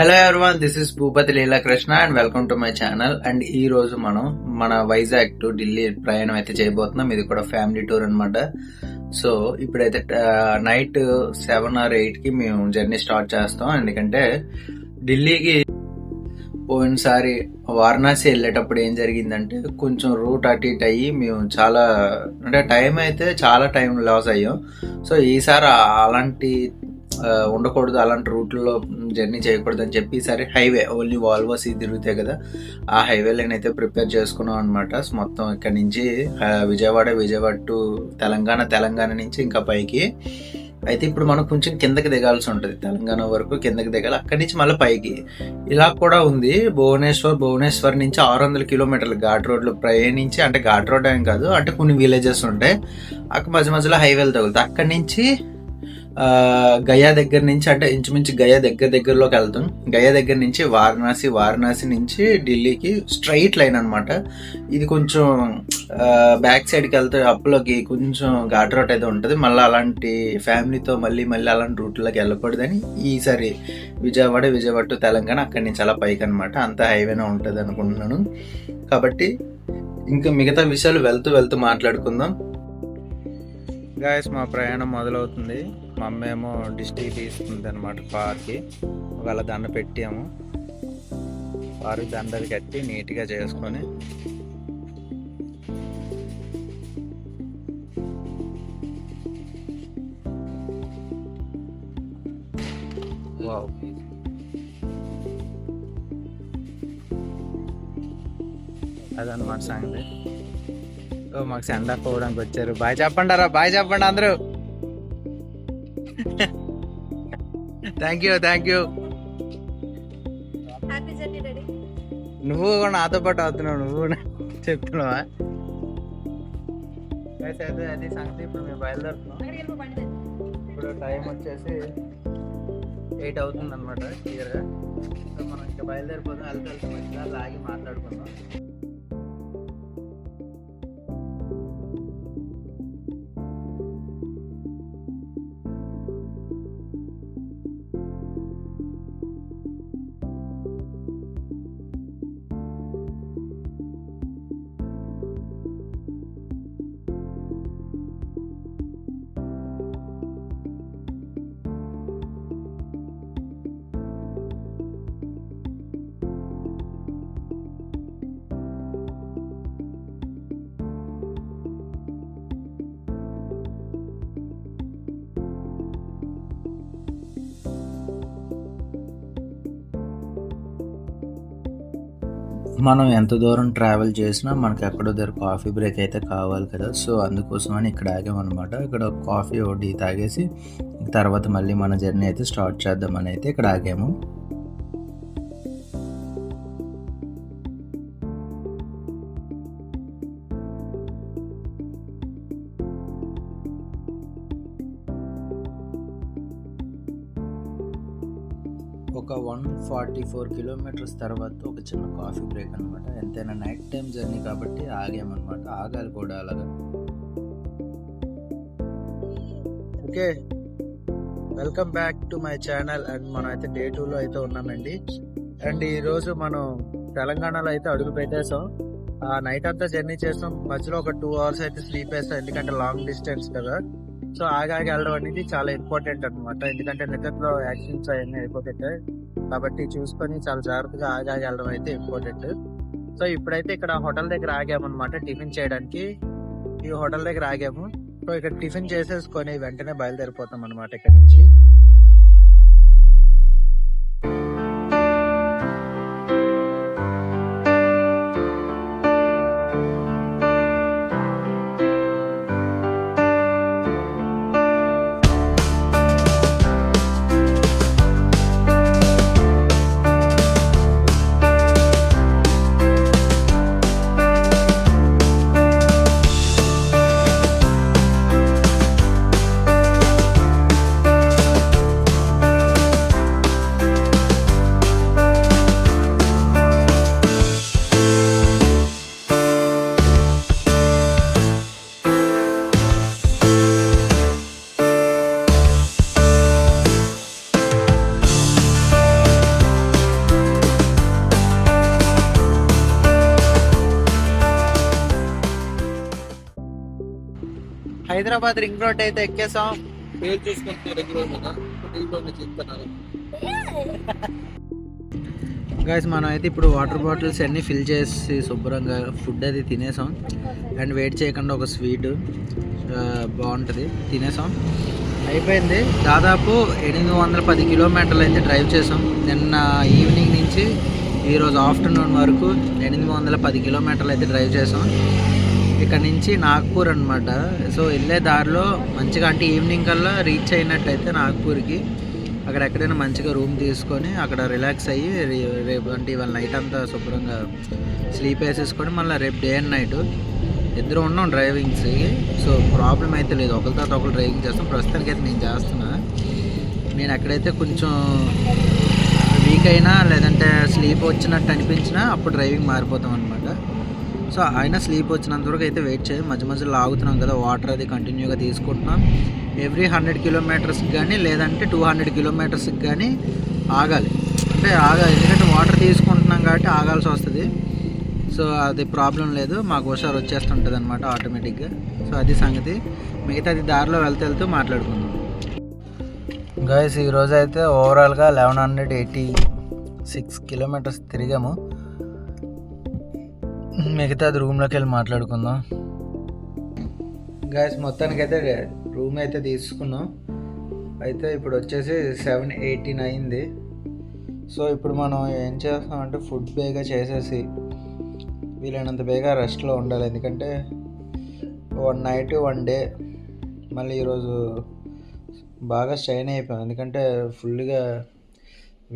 Hello everyone, this is Bhupathi Leelakrishna and welcome to my channel. And ఈ రోజు మనం మన వైజాగ్ టు ఢిల్లీ ప్రయాణం అయితే చేయబోతున్నాం. ఇది కూడా ఫ్యామిలీ టూర్ అనమాట. సో ఇప్పుడైతే నైట్ 7 or 8 కి మేము జర్నీ స్టార్ట్ చేస్తాం. ఎందుకంటే ఢిల్లీకి పోయినసారి వారణాసి వెళ్ళేటప్పుడు ఏం జరిగిందంటే కొంచెం రూట్ అటు ఇటు అయ్యి మేము చాలా అంటే టైం అయితే చాలా టైం లాస్ అయ్యాం. సో ఈసారి అలాంటి ఉండకూడదు, అలాంటి రూట్లో జర్నీ చేయకూడదు అని చెప్పి ఈసారి హైవే ఓన్లీ వాల్వోస్ తిరుగుతాయి కదా, ఆ హైవే లైన్ అయితే ప్రిపేర్ చేసుకున్నాం అనమాట. మొత్తం ఇక్కడ నుంచి విజయవాడ టు తెలంగాణ నుంచి ఇంకా పైకి అయితే ఇప్పుడు మనం కొంచెం కిందకి దిగాల్సి ఉంటుంది. తెలంగాణ వరకు కిందకి దిగాలి, అక్కడి నుంచి మళ్ళీ పైకి. ఇలా కూడా ఉంది భువనేశ్వర్ నుంచి 600 కిలోమీటర్లు ఘాట్ రోడ్లు ప్రయాణించి, అంటే ఘాట్ రోడ్ ఏం కాదు, అంటే కొన్ని విలేజెస్ ఉంటాయి అక్కడ మధ్యలో హైవేలు తగులుతాయి. అక్కడి నుంచి గయా దగ్గర నుంచి, అంటే ఇంచుమించు గయా దగ్గరలోకి వెళ్తాం. గయా దగ్గర నుంచి వారణాసి నుంచి ఢిల్లీకి స్ట్రైట్ లైన్ అనమాట. ఇది కొంచెం బ్యాక్ సైడ్కి వెళ్తే అప్పులోకి కొంచెం ఘాట్ రోడ్ అయితే ఉంటుంది. మళ్ళీ అలాంటి ఫ్యామిలీతో మళ్ళీ అలాంటి రూట్లోకి వెళ్ళకూడదని ఈసారి విజయవాడ టు తెలంగాణ, అక్కడి నుంచి అలా పైకి అనమాట. అంతా హైవేనే ఉంటుంది అనుకుంటున్నాను. కాబట్టి ఇంకా మిగతా విషయాలు వెళ్తూ మాట్లాడుకుందాం. గాయస్, మా ప్రయాణం మొదలవుతుంది. మా అమ్మ ఏమో డిస్ట్రిక్ట్ తీసుకుంది అనమాట కార్కి. ఒకవేళ దండ పెట్టాము, కార్కి దండలు కట్టి నీట్గా చేసుకొని వావ్ అదనమాట సంగతి. మాకు సెండ్ ఆఫ్ అవ్వడానికి వచ్చారు. బాయ్ చెప్పండి అందరూ. Thank you. నువ్వు కూడా నాతో పాటు అవుతున్నావు, నువ్వు చెప్తున్నావా? అది సంగతి. ఇప్పుడు మేము బయలుదేరుతున్నాం. ఇప్పుడు టైం వచ్చేసి 8 అవుతుంది అనమాట క్లియర్గా. సో మనం ఇంకా బయలుదేరిపోతాం. వెళ్తే మంచిగా లాగి మాట్లాడుకుందాం. మనం ఎంత దూరం ట్రావెల్ చేసినా మనకి ఎక్కడో దగ్గర కాఫీ బ్రేక్ అయితే కావాలి కదా. సో అందుకోసమని ఇక్కడ ఆగామన్నమాట. ఇక్కడ కాఫీ ఒకటి తాగేసి తర్వాత మళ్ళీ మన జర్నీ అయితే స్టార్ట్ చేద్దామని అయితే ఇక్కడ ఆగాము. ఒక 144 కిలోమీటర్స్ తర్వాత ఒక చిన్న కాఫీ బ్రేక్ అనమాట. ఎంతైనా నైట్ టైం జర్నీ కాబట్టి ఆగామన్నమాట. ఆగాలి కూడా అలాగా. Okay, welcome back to my channel. And మనం అయితే డే 2లో అయితే ఉన్నామండి. అండ్ ఈరోజు మనం తెలంగాణలో అయితే అడుగు పెట్టేసాం. నైట్ అంతా జర్నీ చేస్తాం. మధ్యలో ఒక 2 hours అయితే స్లీప్ వేస్తాం, ఎందుకంటే లాంగ్ డిస్టెన్స్ కదా. సో ఆగాగి వెళ్ళడం అనేది చాలా ఇంపార్టెంట్ అనమాట. ఎందుకంటే నిద్రలో యాక్సిడెంట్స్ అవన్నీ అయిపోతాయి కాబట్టి చూసుకొని చాలా జాగ్రత్తగా ఆగాగి వెళ్ళడం అయితే ఇంపార్టెంట్. సో ఇప్పుడైతే ఇక్కడ హోటల్ దగ్గర ఆగామన్నమాట టిఫిన్ చేయడానికి. ఈ హోటల్ దగ్గర ఆగాము. సో ఇక్కడ టిఫిన్ చేసేసుకొని వెంటనే బయలుదేరిపోతాం అనమాట ఇక్కడ నుంచి. హైదరాబాద్ రింగ్ రోడ్ అయితే ఎక్కేసాం. పేరు చూసుకుంటే రింగ్ రోడ్ మీద ఢిల్లీలోనే చెప్తున్నారు. గైస్ మనం అయితే ఇప్పుడు వాటర్ బాటిల్స్ అన్నీ ఫిల్ చేసి శుభ్రంగా ఫుడ్ అది తినేసాం. అండ్ వెయిట్ చేయకుండా ఒక స్వీట్ బాగుంటుంది తినేసాం. అయిపోయింది. దాదాపు 810 కిలోమీటర్లు అయితే డ్రైవ్ చేసాం. నిన్న ఈవినింగ్ నుంచి ఈరోజు ఆఫ్టర్నూన్ వరకు 810 కిలోమీటర్లు అయితే డ్రైవ్ చేసాం. ఇక్కడ నుంచి నాగ్పూర్ అనమాట. సో వెళ్ళే దారిలో మంచిగా అంటే ఈవినింగ్ కల్లా రీచ్ అయినట్టయితే నాగ్పూర్కి అక్కడ ఎక్కడైనా మంచిగా రూమ్ తీసుకొని అక్కడ రిలాక్స్ అయ్యి రేపు అంటే ఇవాళ నైట్ అంతా శుభ్రంగా స్లీప్ వేసేసుకొని మళ్ళీ రేపు డే అండ్ నైట్ ఇద్దరు ఉన్నాం డ్రైవింగ్స్కి. సో ప్రాబ్లం అయితే లేదు, ఒకరి తర్వాత ఒకరు డ్రైవింగ్ చేస్తాం. ప్రస్తుతానికి అయితే నేను చేస్తున్నా. నేను ఎక్కడైతే కొంచెం వీక్ అయినా లేదంటే స్లీప్ వచ్చినట్టు అనిపించినా అప్పుడు డ్రైవింగ్ మారిపోతాం అనమాట. సో అయినా స్లీప్ వచ్చినంత వరకు అయితే వెయిట్ చేయం. మధ్య మధ్యలో ఆగుతున్నాం కదా, వాటర్ అది కంటిన్యూగా తీసుకుంటున్నాం. ఎవ్రీ 100 కిలోమీటర్స్కి కానీ లేదంటే 200 కిలోమీటర్స్కి కానీ ఆగాలి. అంటే ఆగాలి, ఎందుకంటే వాటర్ తీసుకుంటున్నాం కాబట్టి ఆగాల్సి వస్తుంది. సో అది ప్రాబ్లం లేదు, మాకు హుషారు వచ్చేస్తుంటుంది అనమాట ఆటోమేటిక్గా. సో అది సంగతి. మిగతాది దారిలో వెళ్తూ మాట్లాడుకుందాం. గైస్ ఈరోజు అయితే ఓవరాల్గా 1186 కిలోమీటర్స్ తిరిగాము. మిగతాది రూమ్లోకి వెళ్ళి మాట్లాడుకుందాం. గైస్ మొత్తానికి అయితే రూమ్ అయితే తీసుకున్నాం. అయితే ఇప్పుడు వచ్చేసి 7:18 అయింది. సో ఇప్పుడు మనం ఏం చేస్తామంటే ఫుడ్ బేగా చేసేసి వీలైనంత బేగా రెస్ట్లో ఉండాలి. ఎందుకంటే 1 నైట్ 1 డే మళ్ళీ ఈరోజు బాగా స్ట్రైన్ అయిపోయాం. ఎందుకంటే ఫుల్గా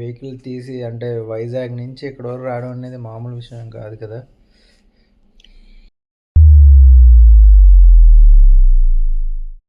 వెహికల్ తీసి అంటే వైజాగ్ నుంచి ఇక్కడ వరకు రావడం అనేది మామూలు విషయం కాదు కదా.